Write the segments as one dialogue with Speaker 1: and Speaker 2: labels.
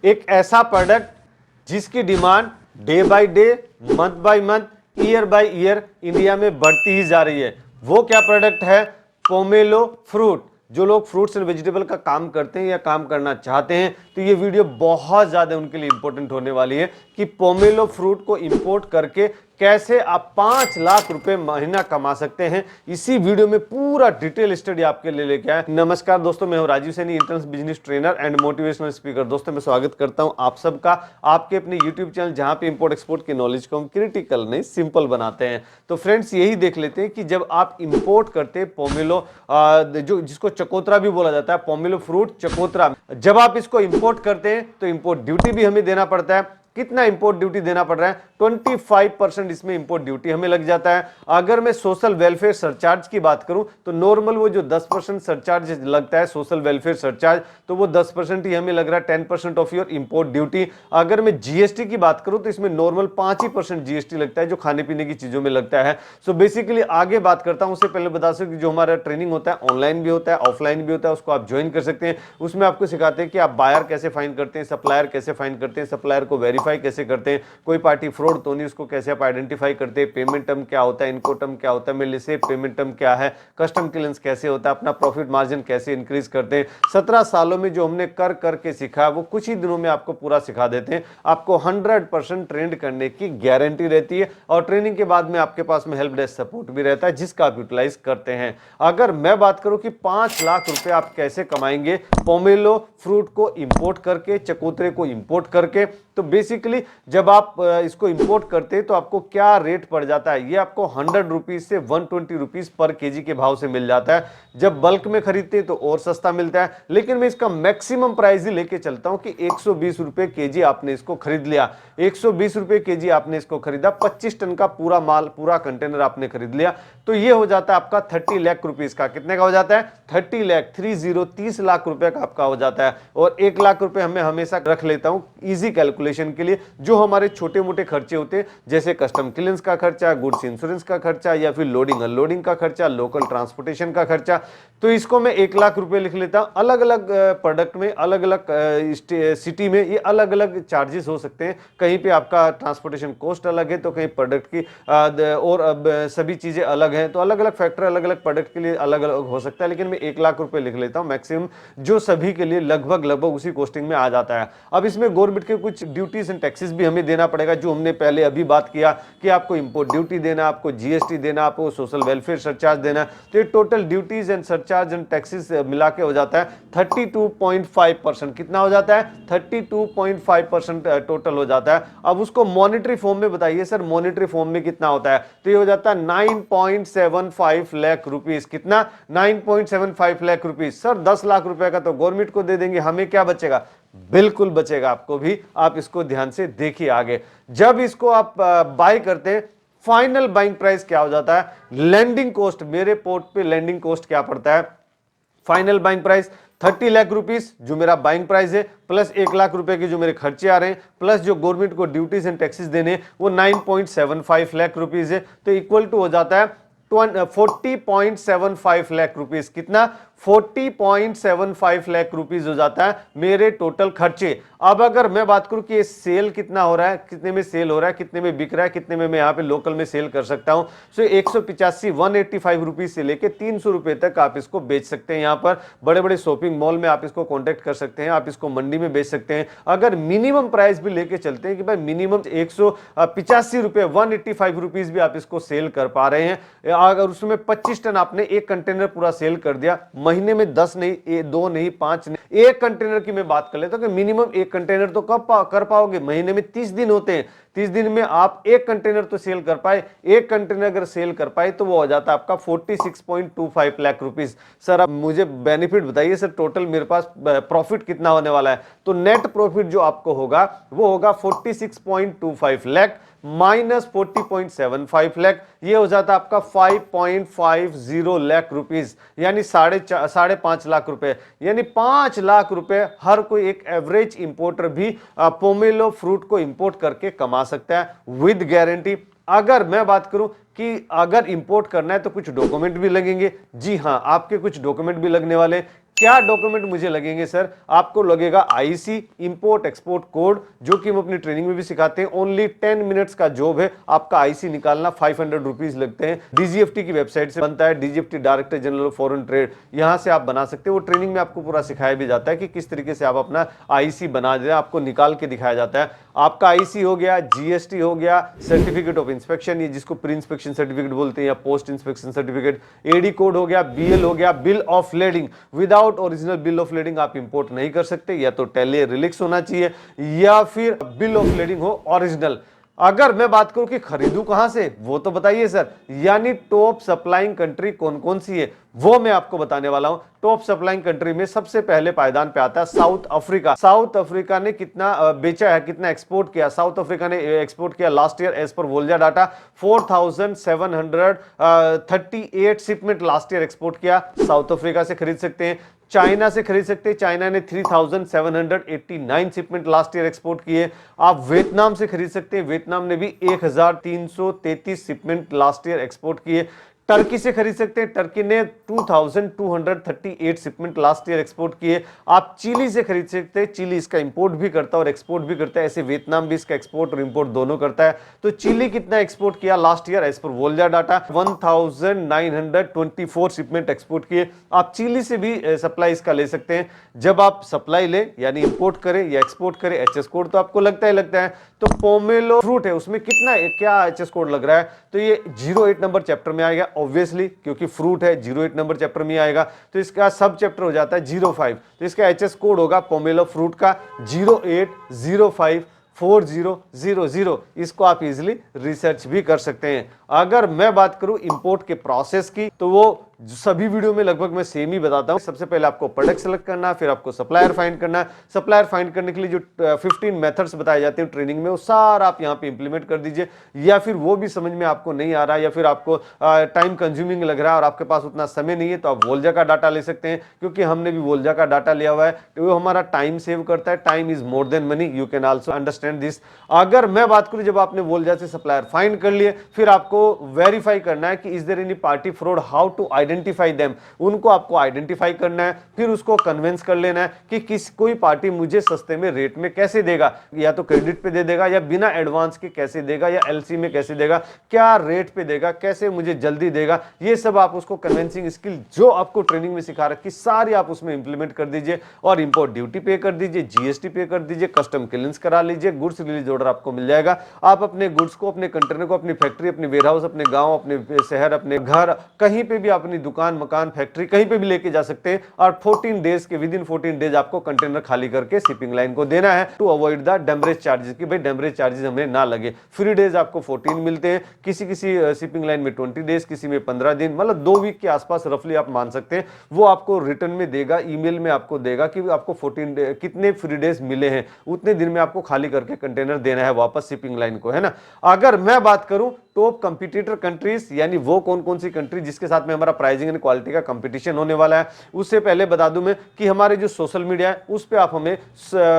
Speaker 1: एक ऐसा प्रोडक्ट जिसकी demand day by day, month by month, year by year India में बढ़ती ही जा रही है। वो क्या प्रोडक्ट है? Pomelo fruit. जो लोग फ्रूट्स एंड वेजिटेबल का काम करते हैं या काम करना चाहते हैं तो ये वीडियो बहुत ज्यादा उनके लिए इंपॉर्टेंट होने वाली है कि पोमेलो फ्रूट को इंपोर्ट करके कैसे आप 5 लाख रुपए महीना कमा सकते हैं। इसी वीडियो में पूरा डिटेल स्टडी आपके लिए लेके आए। नमस्कार दोस्तों, मैं हूं Rajiv Saini, interns business trainer and motivational speaker. दोस्तों मैं स्वागत करता हूं आप सबका आपके अपने यूट्यूब चैनल जहां पे इंपोर्ट एक्सपोर्ट की नॉलेज को हम क्रिटिकल नहीं सिंपल बनाते हैं। तो फ्रेंड्स यही देख लेते हैं कि जब आप इंपोर्ट करते हैं पोमेलो, जो जिसको चकोतरा भी बोला जाता है, पोमेलो फ्रूट चकोतरा, जब आप इसको इंपोर्ट करते हैं तो इंपोर्ट ड्यूटी भी हमें देना पड़ता है। कितना इंपोर्ट ड्यूटी देना पड़ रहा है? 25% इसमें इंपोर्ट ड्यूटी हमें लग जाता है। अगर मैं सोशल वेलफेयर सरचार्ज की बात करूं तो नॉर्मल वो जो 10% सरचार्ज लगता है सोशल वेलफेयर सरचार्ज, तो वो 10% ही हमें लग रहा है, 10% ऑफ योर इंपोर्ट ड्यूटी। अगर मैं जीएसटी की बात करूं तो इसमें नॉर्मल 5% जीएसटी लगता है जो खाने पीने की चीजों में लगता है। सो बेसिकली आगे बात करता हूं, उससे पहले बता सकते जो हमारा ट्रेनिंग होता है ऑनलाइन भी होता है ऑफलाइन भी होता है, उसको आप ज्वाइन कर सकते हैं। उसमें आपको सिखाते हैं कि आप बायर कैसे फाइंड करते हैं, सप्लायर कैसे फाइंड करते हैं, सप्लायर को वेरीफाई कैसे करते हैं, कोई पार्टी फ्रॉड तो नहीं उसको कैसे आप आइडेंटिफाई करते हैं, पेमेंट टर्म क्या होता है, इनको टर्म क्या होता है, मेरे से पेमेंट टर्म क्या है, कस्टम क्लियरेंस कैसे होता है, अपना प्रॉफिट मार्जिन कैसे इंक्रीज करते हैं। 17 सालों में जो हमने कर करके सीखा वो कुछ ही दिनों में आपको पूरा सिखा देते हैं। आपको 100% ट्रेंड करने की गारंटी रहती है और ट्रेनिंग के बाद में आपके पास में हेल्प डेस्क सपोर्ट भी रहता है जिसका आप यूटिलाइज करते हैं। अगर मैं बात करूं कि 5 लाख रुपए आप कैसे कमाएंगे पोमेलो फ्रूट को इंपोर्ट करके, चकोतरे को इंपोर्ट करके, तो बेसिकली जब आप इसको इंपोर्ट करते हैं तो आपको क्या रेट पड़ जाता है? ये आपको 100 रुपीज से 120 रुपीज पर केजी के भाव से मिल जाता है। जब बल्क में खरीदते हैं तो और सस्ता मिलता है, लेकिन मैं इसका मैक्सिमम प्राइस ही लेके चलता हूं कि 120 रुपए केजी आपने इसको खरीद लिया, 120 रुपए केजी आपने इसको खरीदा, 25 टन का पूरा माल, पूरा कंटेनर आपने खरीद लिया, तो ये हो जाता है आपका 30 लाख रुपीज का। कितने का हो जाता है? 30 लाख, 30 लाख रुपए का आपका हो जाता है। और 1 लाख रुपए हमें हमेशा रख लेता हूं इजी कैलकुलेशन के लिए, जो हमारे छोटे मोटे खर्चे होते हैं जैसे कस्टम क्लियरेंस का खर्चा, गुड्स इंश्योरेंस का खर्चा, या फिर लोडिंग अनलोडिंग का खर्चा, लोकल ट्रांसपोर्टेशन का खर्चा, तो इसको मैं 1 लाख रुपए लिख लेता हूं। अलग अलग प्रोडक्ट में, अलग अलग सिटी में ये अलग अलग चार्जेस हो सकते हैं। कहीं पे आपका ट्रांसपोर्टेशन कॉस्ट अलग है तो कहीं प्रोडक्ट की और सभी चीजें अलग हैं, तो अलग अलग फैक्टर अलग अलग प्रोडक्ट के लिए अलग अलग हो सकता है, लेकिन मैं 1 लाख रुपए लिख लेता हूं मैक्सिमम, जो सभी के लिए लगभग उसी कॉस्टिंग में आ जाता है। अब इसमें गवर्नमेंट के कुछ ड्यूटीज एंड टैक्सेस भी हमें देना पड़ेगा, जो हमने पहले अभी बात किया कि आपको इंपोर्ट ड्यूटी देना, आपको जीएसटी देना, आपको सोशल वेलफेयर सरचार्ज देना, तो ये total duties and surcharge and taxes मिला के हो जाता है 32.5%। कितना हो जाता है? 32.5% टोटल हो जाता है। अब उसको मॉनेटरी फॉर्म में बताइए सर, मॉनेटरी फॉर्म में कितना होता है? तो ये हो जाता है 9.75 लाख रुपीस। कितना? 9.75 लाख रुपीस। सर 10 लाख रुपए का तो गवर्नमेंट को दे देंगे, हमें क्या बचेगा? बिल्कुल बचेगा आपको भी। आप इसको ध्यान से देखिए आगे। जब इसको आप बाय करते हैं, फाइनल बाइंग प्राइस क्या हो जाता है? लैंडिंग कॉस्ट, मेरे पोर्ट पे लैंडिंग कॉस्ट क्या पड़ता है? Final buying price 30 lakh rupees जो मेरा बाइंग प्राइस है, प्लस 1 लाख रुपए के जो मेरे खर्चे आ रहे हैं, प्लस जो गवर्नमेंट को ड्यूटीज एंड टैक्सेस देने वो 9.75 लाख रुपीस है, तो इक्वल टू हो जाता है 40.75 लाख रुपीस। कितना? 40.75 लाख रुपीस हो जाता है मेरे टोटल खर्चे। अब अगर मैं बात करूं कि ये सेल कितना हो रहा है, कितने में सेल हो रहा है, कितने में बिक रहा है, कितने में मैं यहां पे लोकल में सेल कर सकता हूं, सो 185 रुपीस से लेके 300 रुपए तक आप इसको बेच सकते हैं। यहां पर बड़े बड़े शॉपिंग मॉल में आप इसको कॉन्टेक्ट कर सकते हैं, आप इसको मंडी में बेच सकते हैं। अगर मिनिमम प्राइस भी लेके चलते हैं कि भाई मिनिमम 185 रुपए, 185 रुपीस भी आप इसको सेल कर पा रहे हैं, अगर उसमें 25 टन आपने एक कंटेनर पूरा सेल कर दिया, महीने में 10 नहीं, 2 नहीं, 5 नहीं, एक कंटेनर की मैं बात कर लेता हूं कि मिनिमम एक कंटेनर तो कब कर पाओगे? महीने में 30 दिन होते हैं, 30 दिन में आप एक कंटेनर तो सेल कर पाए। एक कंटेनर अगर सेल कर पाए तो वो हो जाता है आपका 46.25 लाख रुपीस। सर अब मुझे बेनिफिट बताइए सर, टोटल मेरे पास प्रॉफिट कितना होने वाला है? तो नेट प्रॉफिट जो आपको होगा वो होगा 46.25 लाख माइनस 40.75 लाख, ये हो जाता है आपका 5.50 लाख रुपीस, यानी 5.5 लाख रुपए, यानी 5 लाख रुपए हर कोई एक एवरेज इंपोर्टर भी पोमेलो फ्रूट को इंपोर्ट करके कमा सकता है विद गारंटी। अगर मैं बात करूं कि अगर इंपोर्ट करना है तो कुछ डॉक्यूमेंट भी लगेंगे, जी हां आपके कुछ डॉक्यूमेंट भी लगने वाले। क्या डॉक्यूमेंट मुझे लगेंगे सर? आपको लगेगा आईसी, इंपोर्ट एक्सपोर्ट कोड, जो कि हम अपनी ट्रेनिंग में भी सिखाते हैं। ओनली 10 मिनट्स का जॉब है आपका आईसी निकालना, 500 रुपीज लगते हैं। डीजीएफटी की वेबसाइट से बनता है, DGFT director general of foreign trade, यहां से आप बना सकते हो। वो ट्रेनिंग में आपको पूरा सिखाया भी जाता है कि किस तरीके से आप अपना आईसी बना दे, आपको निकाल के दिखाया जाता है। आपका आईसी हो गया, जीएसटी हो गया, सर्टिफिकेट ऑफ इंस्पेक्शन, ये जिसको प्री इंस्पेक्शन सर्टिफिकेट बोलते हैं या post inspection certificate, AD code हो गया, बीएल हो गया, bill of lading. Without original bill of lading आप इंपोर्ट नहीं कर सकते, या तो टेली रिलिक्स होना चाहिए या फिर बिल ऑफ लेडिंग हो ओरिजिनल। अगर मैं बात करूं कि खरीदूं कहां से, वो तो बताइए सर। यानी टॉप सप्लाइंग कंट्री कौन कौन सी है वो मैं आपको बताने वाला हूं। टॉप सप्लाइंग कंट्री में सबसे पहले पायदान पे आता है साउथ अफ्रीका। साउथ अफ्रीका ने कितना बेचा है, कितना एक्सपोर्ट किया? साउथ अफ्रीका ने एक्सपोर्ट किया last year as per Volza data 4738 shipment last year export किया। साउथ अफ्रीका से खरीद सकते हैं, चाइना से खरीद सकते हैं। चाइना ने 3789 शिपमेंट लास्ट ईयर एक्सपोर्ट किए। आप वियतनाम से खरीद सकते हैं, वियतनाम ने भी 1333 शिपमेंट लास्ट ईयर एक्सपोर्ट किए। टर्की से खरीद सकते हैं, टर्की ने 2238 शिपमेंट लास्ट ईयर एक्सपोर्ट किए। आप चिली से खरीद सकते हैं, चिली इसका इंपोर्ट भी करता है और एक्सपोर्ट भी करता है, ऐसे वियतनाम भी इसका एक्सपोर्ट और इंपोर्ट दोनों करता है। तो चिली कितना एक्सपोर्ट किया last year as per Volza data? 1924 shipment export किए। आप चिली से भी सप्लाई इसका ले सकते हैं। जब आप सप्लाई ले यानी इंपोर्ट करें या एक्सपोर्ट करें, एचएस कोड तो आपको लगता है। तो पोमेलो फ्रूट है, उसमें कितना क्या एचएस कोड लग रहा है? तो ये 08 नंबर चैप्टर में आएगा ऑब्वियसली, क्योंकि फ्रूट है 08 नंबर चैप्टर में आएगा। तो इसका सब चैप्टर हो जाता है 05। तो इसका एचएस कोड होगा पोमेलो फ्रूट का 08054000। इसको आप इजीली रिसर्च भी कर सकते हैं। अगर मैं बात करूं इंपोर्ट के प्रोसेस की, तो वो सभी वीडियो में लगभग मैं सेम ही बताता हूं। सबसे पहले आपको प्रोडक्ट सेलेक्ट करना है, फिर आपको सप्लायर फाइंड करना है। सप्लायर फाइंड करने के लिए जो 15 मेथड्स बताए जाते हैं ट्रेनिंग में, वो सारा आप यहां पे इंप्लीमेंट कर दीजिए। या फिर वो भी समझ में आपको नहीं आ रहा, या फिर आपको टाइम कंज्यूमिंग लग रहा है और आपके पास उतना समय नहीं है, तो आप वोल्जा का डाटा ले सकते हैं, क्योंकि हमने भी वोल्जा का डाटा लिया हुआ है। तो वो हमारा टाइम सेव करता है। Time is more than money, you can also understand this. अगर मैं बात करूं, जब आपने वोल्जा से सप्लायर फाइंड कर लिए, फिर आपको वेरीफाई करना है कि is there any party fraud, how to identify them. उनको आपको आइडेंटिफाई करना है, फिर उसको कन्विंस कर लेना है कि कोई पार्टी मुझे सस्ते में रेट में कैसे देगा, या तो क्रेडिट पे दे देगा, या बिना एडवांस के कैसे देगा, या एलसी में कैसे देगा, क्या रेट पे देगा, कैसे मुझे जल्दी देगा। ये सब आप उसको कन्विंसिंग स्किल जो आपको ट्रेनिंग में सिखा रखी सारी आप उसमें इंप्लीमेंट कर दीजिए। और इंपोर्ट ड्यूटी पे कर दीजिए, जीएसटी पे कर दीजिए, कस्टम क्लियरेंस करा लीजिए, गुड्स रिलीज ऑर्डर आपको मिल जाएगा। आप अपने गुड्स को, अपने कंटेनर को, अपनी फैक्ट्री, अपने वेयरहाउस, अपने गांव, अपने शहर, अपने घर, कहीं पे भी, अपनी दुकान, मकान, फैक्ट्री, कहीं पे भी लेके जा सकते हैं। और 14 डेज के विद इन 14 डेज आपको कंटेनर खाली करके शिपिंग लाइन को देना है, to avoid the demurrage charges, कि भाई डैमरेज चार्जेस हमें ना लगे। फ्री डेज आपको 14 मिलते हैं, किसी शिपिंग लाइन में 20 डेज, किसी में 15 दिन, मतलब 2 वीक के आसपास रफली आप मान सकते हैं। वो आपको रिटर्न में देगा, ईमेल में आपको देगा कि आपको 14 कितने फ्री डेज मिले हैं, उतने दिन में आपको खाली करके कंटेनर देना है वापस शिपिंग लाइन को, है ना। अगर मैं बात करूं टॉप कंपटीटर कंट्रीज, यानी वो कौन कौन सी कंट्री जिसके साथ में हमारा प्राइसिंग एंड क्वालिटी का कंपटीशन होने वाला है, उससे पहले बता दूं मैं कि हमारे जो सोशल मीडिया है उस पे आप हमें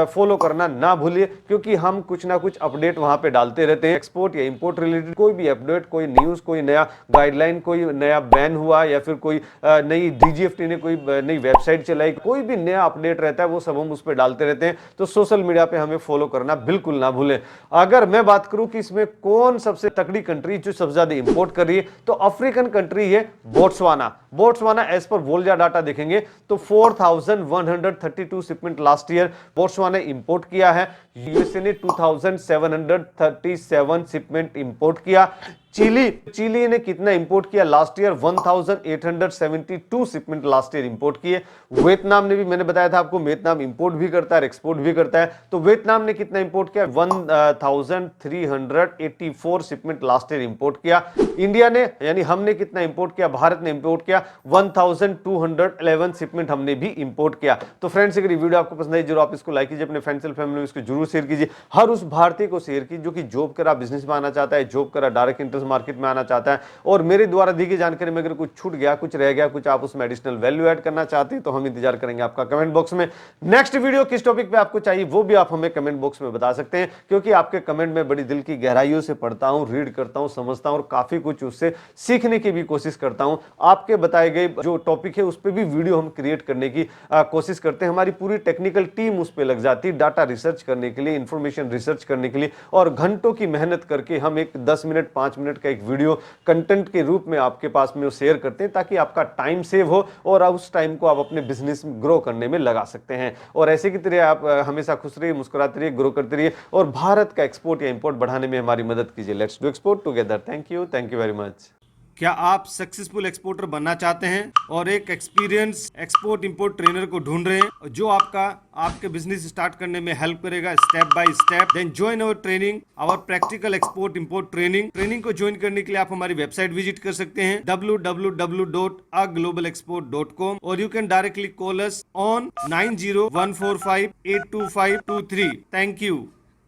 Speaker 1: फॉलो करना ना भूलिए, क्योंकि हम कुछ ना कुछ अपडेट वहां पे डालते रहते हैं। एक्सपोर्ट या इंपोर्ट रिलेटेड कोई भी अपडेट, कोई न्यूज, कोई नया गाइडलाइन, कोई नया बैन हुआ, या फिर कोई नई डीजीएफटी ने कोई नई वेबसाइट चलाई, कोई भी नया अपडेट रहता है वो सब हम उस पर डालते रहते हैं। तो सोशल मीडिया पे हमें फॉलो करना बिल्कुल ना भूलें। अगर मैं बात करूं कि इसमें कौन सबसे तकड़ी कंट्री जो सबसे ज्यादा इंपोर्ट कर रही है, तो अफ्रीकन कंट्री है Botswana. Botswana as per Volza data देखेंगे तो 4132 shipment last year Botswana import किया है। यूएसए ने 2737 शिपमेंट इंपोर्ट किया। चिली ने कितना इंपोर्ट किया last year? 1872 shipment last year import किए। वियतनाम ने भी, मैंने बताया था आपको, वियतनाम इंपोर्ट भी करता है, एक्सपोर्ट भी करता है। तो वियतनाम ने कितना इंपोर्ट किया? 1384 शिपमेंट लास्ट ईयर इंपोर्ट किया। इंडिया ने, यानी हमने कितना इंपोर्ट किया? भारत ने इंपोर्ट किया 1211 शिपमेंट हमने भी इंपोर्ट किया। तो फ्रेंड्स, अगर ये वीडियो आपको पसंद आई जरूर आप इसको लाइक कीजिए, अपने फ्रेंड्स एंड फैमिली में इसको जरूर शेयर कीजिए। हर उस भारतीय को शेयर कीजिए जो कि जॉब करा बिजनेस में आना चाहता है, जॉब करा डायरेक्ट इंटरेस्ट मार्केट में आना चाहता है और मेरे द्वारा दी गई जानकारी में अगर कुछ छूट गया, कुछ रह गया, कुछ आप उसमें एडिशनल वैल्यू ऐड करना चाहते हैं तो हम इंतजार करेंगे आपका कमेंट बॉक्स में। नेक्स्ट वीडियो किस टॉपिक पे आपको चाहिए वो भी आप हमें कमेंट बॉक्स में बता सकते हैं, क्योंकि आपके कमेंट में बड़ी दिल की गहराइयों से पढ़ता हूं, रीड करता हूं, समझता हूं और काफी कुछ उससे सीखने की भी कोशिश करता हूं। आपके बताए गए जो टॉपिक है उस पर भी वीडियो हम क्रिएट करने की कोशिश करते हैं। हमारी पूरी टेक्निकल टीम उस पर लग जाती है डाटा रिसर्च करने के लिए, इंफॉर्मेशन रिसर्च करने के लिए, और घंटों की मेहनत करके हम एक 10 मिनट 5 मिनट का एक वीडियो कंटेंट के रूप में आपके पास में शेयर करते हैं, ताकि आपका टाइम सेव हो और उस टाइम को आप अपने बिजनेस ग्रो करने में लगा सकते हैं। और ऐसे की तरह आप हमेशा खुश रहिए, मुस्कुराते रहिए, ग्रो करते रहिए और भारत का एक्सपोर्ट या इंपोर्ट बढ़ाने में हमारी मदद कीजिए। Let's do export together. Thank you very much. क्या आप सक्सेसफुल एक्सपोर्टर बनना चाहते हैं और एक एक्सपीरियंस एक्सपोर्ट इंपोर्ट ट्रेनर को ढूंढ रहे हैं जो आपके बिजनेस स्टार्ट करने में हेल्प करेगा step by step? Then join our training, our practical export import training को ज्वाइन करने के लिए आप हमारी वेबसाइट विजिट कर सकते हैं www.aglobalexport.com और you can directly call us on 9014582523। Thank you.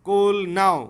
Speaker 1: Call now.